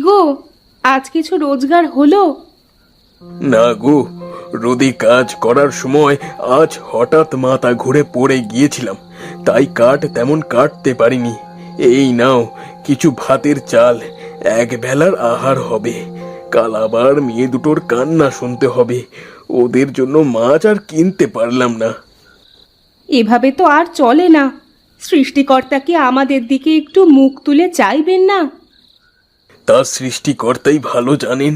গো, আজ কিছু রোজগার হলো? না গো, রোদে কাজ করার সময় আজ হঠাৎ মাথা ঘুরে পড়ে গিয়েছিলাম, তাই কাঠ তেমন কাটতে পারিনি। এই নাও কিছু ভাতের চাল, এক বেলার আহার হবে। কাল আবার মেয়ে দুটোর কান্না শুনতে হবে, ওদের জন্য মাছ আর কিনতে পারলাম না। এভাবে তো আর চলে না। সৃষ্টিকর্তা কি আমাদের দিকে একটু মুখ তুলে চাইবেন না? তা সৃষ্টিকর্তাই ভালো জানেন।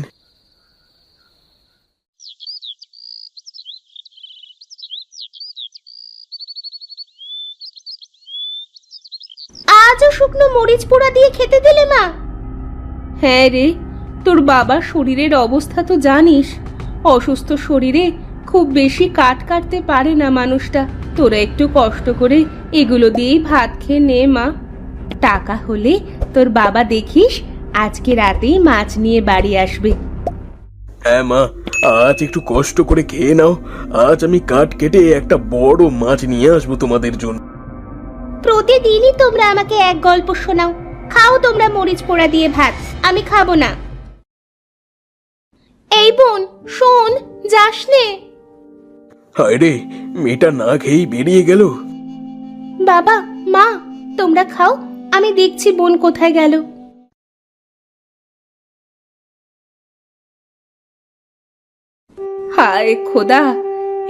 আজও শুকনো মরিচ পোড়া দিয়ে খেতে দিলে মা? হ্যাঁ রে, তোর বাবার শরীরের অবস্থা তো জানিস। অসুস্থ শরীরে খুব বেশি কাট কাটতে পারে না মানুষটা। তোরা একটু কষ্ট করে এগুলো দিয়েই ভাত খেয়ে নে মা। টাকা হলে তোর বাবা দেখিস আজকে রাতেই মাছ নিয়ে বাড়ি আসবে। হ্যাঁ মা, আজ একটু কষ্ট করে খেয়ে নাও। আজ আমি কাঠ কেটে একটা বড় মাছ নিয়ে আসবো তোমাদের জন্য। প্রতিদিনই তোমরা আমাকে এক গল্প শোনাও। খাও তোমরা মরিচ পোড়া দিয়ে ভাত, আমি খাবো না। এই বোন শোন, যাস নে। হায় রে, মেয়েটা না খেয়েই বেরিয়ে গেল। বাবা মা, তোমরা খাও, আমি দেখছি বোন কোথায় গেল। হায় খোদা,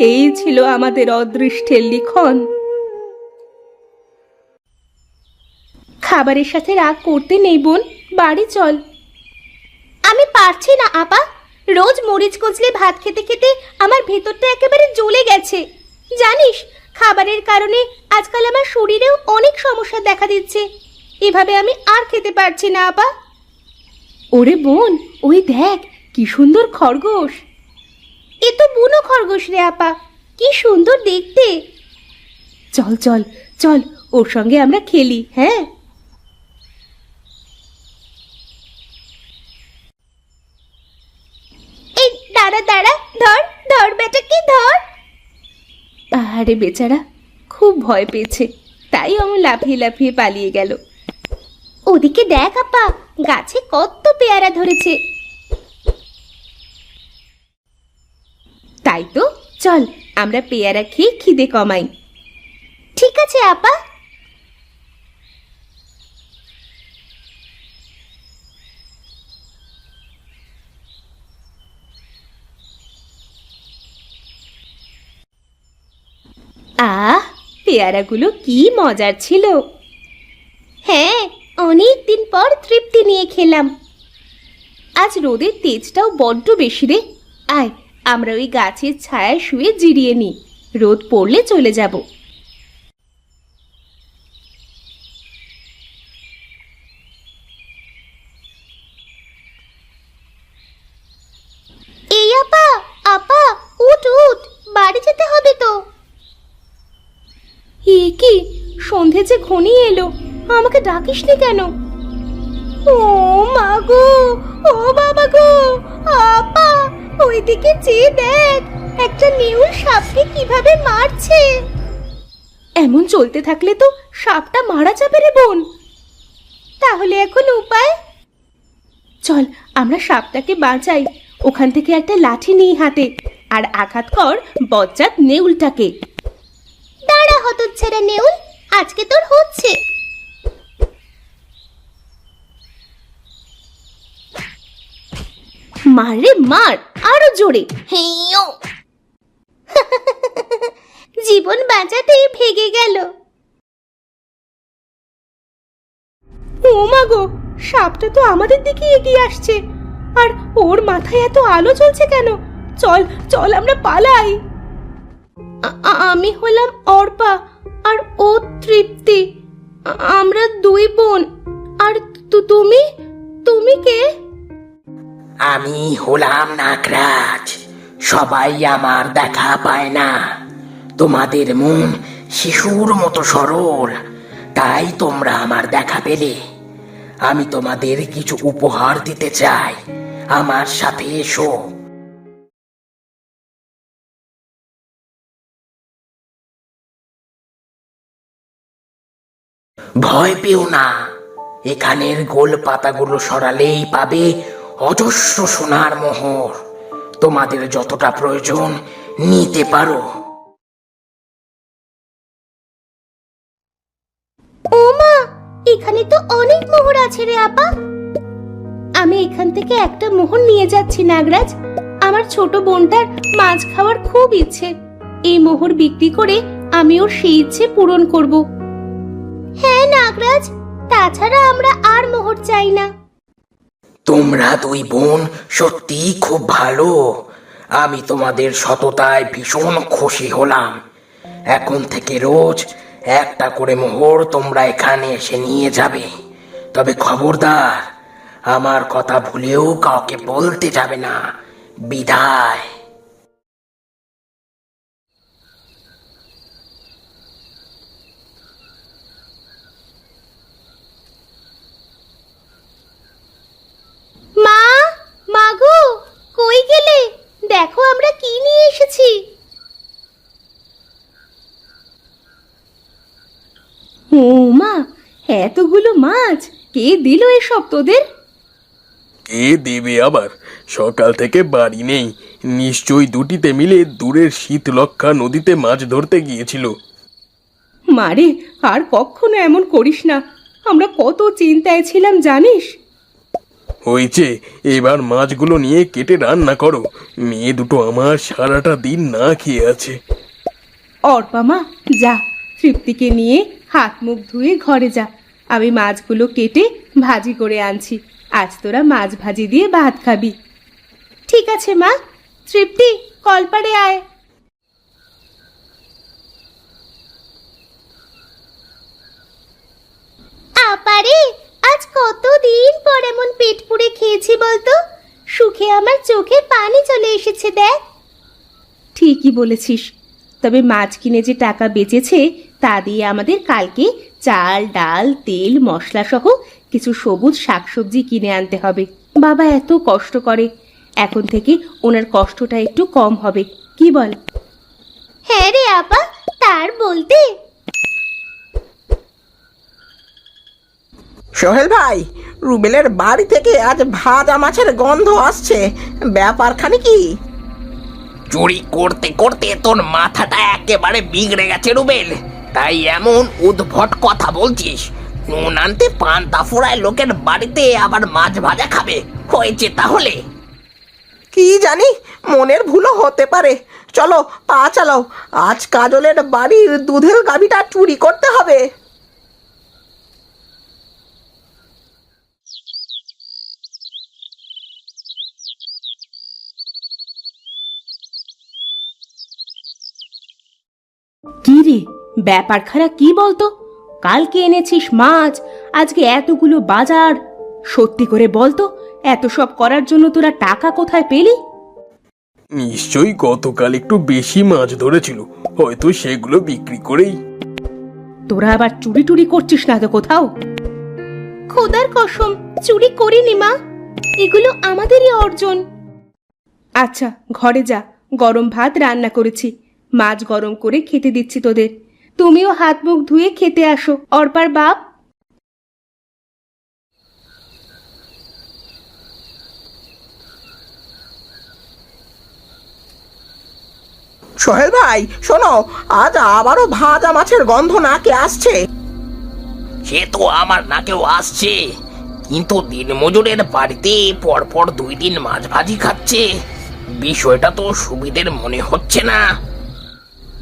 এই ছিল আমাদের অদৃষ্টের লিখন। খাবারের সাথে রাগ করতে নেই বোন, বাড়ি চল। আমি পারছি না আপা, রোজ মরিচ কচলে ভাত খেতে খেতে আমার ভেতরটা একেবারে জ্বলে গেছে। জানিস, খাবারের কারণে আজকাল আমার শরীরেও অনেক সমস্যা দেখা দিচ্ছে। এভাবে আমি আর খেতে পারছি না আপা। ওরে বোন, ওই দেখ কি সুন্দর খরগোশ। এ তো বুনো খরগোশ রে আপা, কি সুন্দর দেখতে। চল চল চল, ওর সঙ্গে আমরা খেলি। হ্যাঁ, এই দাঁড়া দাঁড়া, ধর ধর বেটাকে ধর। আরে বেচারা খুব ভয় পেয়েছে, তাই আমার লাফিয়ে লাফিয়ে পালিয়ে গেল। ওদিকে দেখ আপা, গাছে কত পেয়ারা ধরেছে। তাই তো, চল আমরা পেয়ারা খেয়ে খিদে কমাই। ঠিক আছে আপা। আহ, পেয়ারাগুলো কি মজার ছিল। হ্যাঁ, অনেক দিন পর তৃপ্তি নিয়ে খেলাম। আজ রোদের তেজটাও বড্ড বেশি রে। আয়, আমরা ওই গাছের ছায়ায় শুয়ে জিরিয়ে নিই, রোদ পড়লে চলে যাব। এই আপা, আপা উঠ উঠ, বাড়ি যেতে হবে তো। এ কি, সন্ধে যে ঘনিয়ে এলো, আমাকে ডাকিসনি কেন? ও মা গো, ও বাবা গো, আপা ওইদিকে চেয়ে দেখ, একটা নেউল সাপকে কিভাবে মারছে। এমন চলতে থাকলে তো সাপটা মারা যাবে রে বোন। তাহলে এখন উপায়? চল আমরা সাপটাকে বাঁচাই। ওখান থেকে একটা লাঠি নিই হাতে, আর আঘাত কর বজ্জাত নেউলটাকে। দাঁড়া হতচ্ছাড়া নেউল, আজকে তোর হচ্ছে। মারে মার, আরো জোরে। হেইও, জীবন বাঁচাতে ভেগে গেল। ও মা গো, সাপটা তো আমাদের দিকে এগিয়ে আসছে, আর ওর মাথায় এত আলো জ্বলছে কেন? চল চল আমরা পালাই। আমি হলাম অর্পা, আর ও তৃপ্তি। আমরা দুই বোন। আর তুমি, তুমি কে? আমি হলাম নাগরাজ। সবাই আমার দেখা পায় না। তোমাদের মন শিশুর মতো সরল, তাই তোমরা আমার দেখা পেলে। আমি তোমাদের কিছু উপহার দিতে চাই, আমার সাথে এসো। ভয় পেও না, এখানের গোল পাতাগুলো সরালেই পাবে অজস্র সোনার মোহর। তোমাদের যতটা প্রয়োজন নিতে পারো। ও মা, এখানে তো অনেক মোহর আছে রে আপা। আমি এখান থেকে একটা মোহর নিয়ে যাচ্ছি নাগরাজ। আমার ছোট বোনটার মাছ খাওয়ার খুব ইচ্ছে। এই মোহর বিক্রি করে আমি ওর সেই ইচ্ছে পূরণ করব। হ্যাঁ নাগরাজ, তাছাড়া আমরা আর মোহর চাই না। তোমরা দুই বোন সত্যি খুব ভালো। আমি তোমাদের সততায় ভীষণ খুশি হলাম। এখন থেকে রোজ একটা করে মোহর তোমরা এখানে এসে নিয়ে যাবে। তবে খবরদার, আমার কথা ভুলেও কাউকে বলতে যাবে না। বিদায়। মা, মাগো, কই গেলে? দেখো আমরা কি নিয়ে এসেছি। ও মা, এতগুলো মাছ কে দিল এসব তোদের? কে দেবে আবার? সকাল থেকে বাড়ি নেই, নিশ্চয়ই দুটিতে মিলে দূরের শীতলক্ষা নদীতে মাছ ধরতে গিয়েছিল। মারে, আর কখনো এমন করিস না। আমরা কত চিন্তায় ছিলাম জানিস। হয়েছে, এবার মাছগুলো নিয়ে কেটে রান্না করো। মেয়ে দুটো আমার সারাটা দিন না খেয়ে আছে। অর্পা মা, যা, তৃপ্তিকে নিয়ে হাত মুখ ধুয়ে ঘরে যা। আমি মাছগুলো কেটে ভাজি করে আনছি। আজ তোরা মাছ ভাজি দিয়ে ভাত খাবি। ঠিক আছে মা। তৃপ্তি, কলপাড়ে আয়। আপারে, আজ কতদিন পর এমন পেট পুড়ে খেয়েছি বলতো। সুখে আমার চোখে পানি চলে এসেছে দেখ। ঠিকই বলেছিস। তবে মাছ কিনে যে টাকা বেঁচেছে তা দিয়ে আমাদের কালকে চাল, ডাল, তেল, মশলা সহ কিছু সবুজ শাকসবজি কিনে আনতে হবে। বাবা এত কষ্ট করে, এখন থেকে ওনার কষ্টটা একটু কম হবে, কি বল? হ্যাঁ রে আপা, তার বলতে। সোহেল ভাই, রুবেলের বাড়ি থেকে আজ ভাজা মাছের গন্ধ আসছে। ব্যাপারখানে কি? চুরি করতে করতে তোর মাথাটা একেবারে বিগড়ে গেছে রুবেল, তাই এমন উদ্ভট কথা বলছিস। নুন আনতে পান্তা ফুরায় লোকের বাড়িতে আবার মাছ ভাজা খাবে, হয়েছে তাহলে? কি জানি, মনের ভুলও হতে পারে। চলো, পা চালাও। আজ কাজলের বাড়ির দুধের গাভীটা চুরি করতে হবে। কি রে, ব্যাপার খারাপ কি বলতো? কালকে এনেছিস মাছ, আজকে এতগুলো বাজার। সত্যি করে বলতো, এত সব করার জন্য তোরা টাকা কোথায় পেলি? নিশ্চয়ই গতকাল একটু বেশি মাছ ধরেছিল, হয়তো সেগুলো বিক্রি করেই। তোরা আবার চুরি টুরি করছিস না তো কোথাও? খোদার কসম, চুরি করিনি মা, এগুলো আমাদেরই অর্জন। আচ্ছা, ঘরে যা, গরম ভাত রান্না করেছি। মাছ গরম করে খেতে দিচ্ছি তোদের। তুমিও হাত মুখ ধুয়ে খেতে আসো, অর্পার বাপ। সোহেল ভাই শোনো, আজ আবারও ভাজা মাছের গন্ধ নাকে আসছে। সে তো আমার নাকেও আসছে, কিন্তু দিনমজুরের বাড়িতে পরপর 2 দিন মাছ ভাজি খাচ্ছে। বিষয়টা তো সুবিধের মনে হচ্ছে না।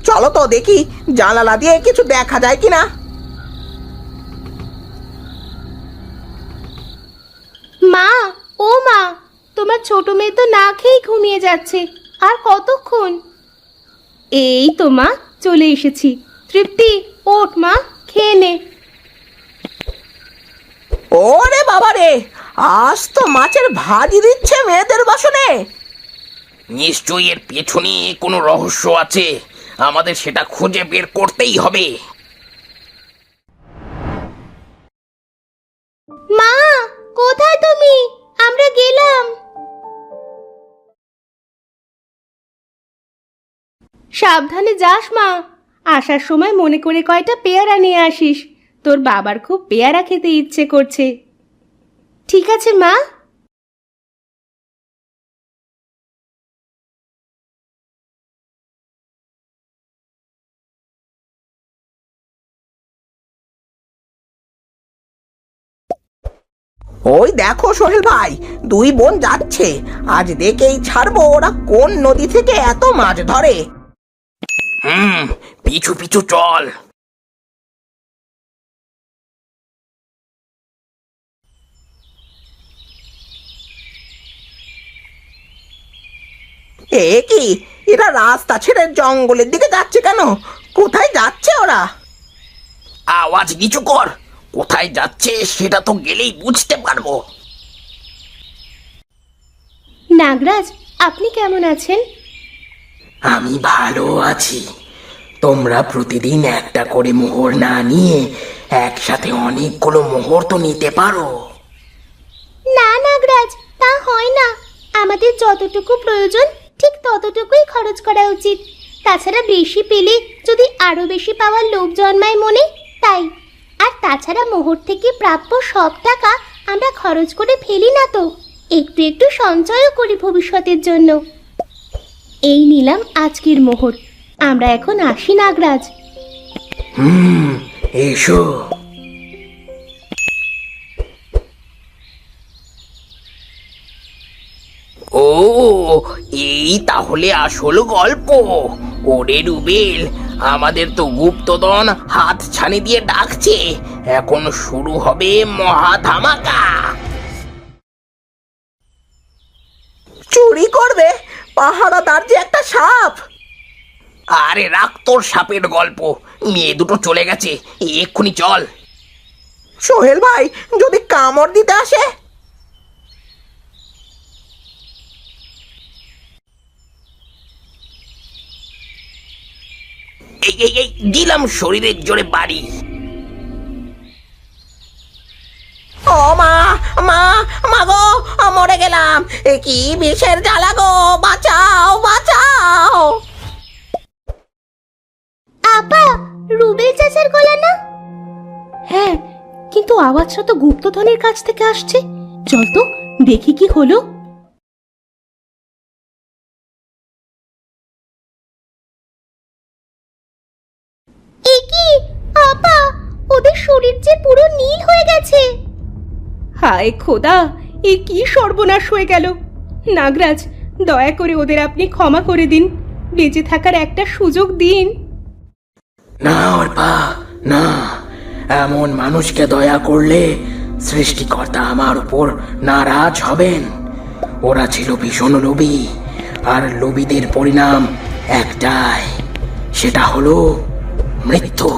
চলো তো দেখি, জানালা দিয়ে কিছু দেখা যায় কিনা। মা, ও মা, তোমার ছোট মেয়ে তো না খেয়ে ঘুমিয়ে যাচ্ছে। আর কতক্ষণ? এই তো মা, চলে এসেছি। তৃপ্তি, ওঠ মা, খেয়ে নে। ওরে বাবা রে, আজ তো মাছের ভাজি দিচ্ছে মেয়েদের বাসনে। নিশ্চয়ই এর পেছনে কোনো রহস্য আছে, আমাদের সেটা খুঁজে বের করতেই হবে। মা, কোথায় তুমি? আমরা গেলাম। সাবধানে যাস মা, আসার সময় মনে করে কয়টা পেয়ারা নিয়ে আসিস। তোর বাবার খুব পেয়ারা খেতে ইচ্ছে করছে। ঠিক আছে মা। ওই দেখো সোহেল ভাই, দুই বোন যাচ্ছে। আজ দেখেই ছাড়বো ওরা কোন নদী থেকে এত মাছ ধরে। পিছু পিছু চল। এ কি, এরা রাস্তা ছেড়ে জঙ্গলের দিকে যাচ্ছে কেন? কোথায় যাচ্ছে ওরা? আওয়াজ নিচু কর, কোথায় যাচ্ছে সেটা তো গেলেই বুঝতে পারবো। নাগরাজ, আপনি কেমন আছেন? আমি ভালো আছি। তোমরা প্রতিদিন একটা করে মোহর না নিয়ে একসাথে অনেকগুলো মোহর তো নিতে পারো। না নাগরাজ, তা হয় না। আমাদের যতটুকু প্রয়োজন ঠিক ততটুকুই খরচ করা উচিত। তাছাড়া বেশি পেলে যদি আরো বেশি পাওয়ার লোভ জন্মায় মনে, তাই। আর তাছাড়া মোহর থেকে প্রাপ্য সব টাকা আমরা খরচ করে ফেলি না তো, একটু একটু সঞ্চয়ও করি ভবিষ্যতের জন্য। এই নিলাম আজকের মোহর। আমরা এখন আসি নাগরাজ। এসো। ও, এই তাহলে আসল গল্প। ওরে রুবেল, আমাদের তো গুপ্তধন হাত ছানি দিয়ে ডাকছে। এখন শুরু হবে মহা ধামাকা। চুরি করবে? পাহারাদার যে একটা সাপ। আরে রাখ তোর সাপের গল্প, মেয়ে দুটো চলে গেছে, এক্ষুনি চল। সোহেল ভাই, যদি কামড় দিতে আসে? এই এই এই দিলাম শরীরের জোরে বাড়ি। ও মা, মা, মা গো, মরে গেলাম। এ কি বিষের জ্বালা গো, বাঁচাও, বাঁচাও। আপা, রুবেল চাচার গলা না? হ্যাঁ, কিন্তু আওয়াজটা তো গুপ্তধনের কাছ থেকে আসছে। চল তো দেখি কি হলো। এ কি আপা, ওদের শরীর যে পুরো নীল হয়ে গেছে। হায় খোদা, এ কি সর্বনাশ হয়ে গেল। নাগরাজ, দয়া করে ওদের আপনি ক্ষমা করে দিন, বেঁচে থাকার একটা সুযোগ দিন। না অর্পা, না, এমন মানুষকে দয়া করলে সৃষ্টিকর্তা আমার উপর নারাজ হবেন। ওরা ছিল ভীষণ লোভী, আর লোভীদের পরিণাম একটাই, সেটা হলো মৃত্যু।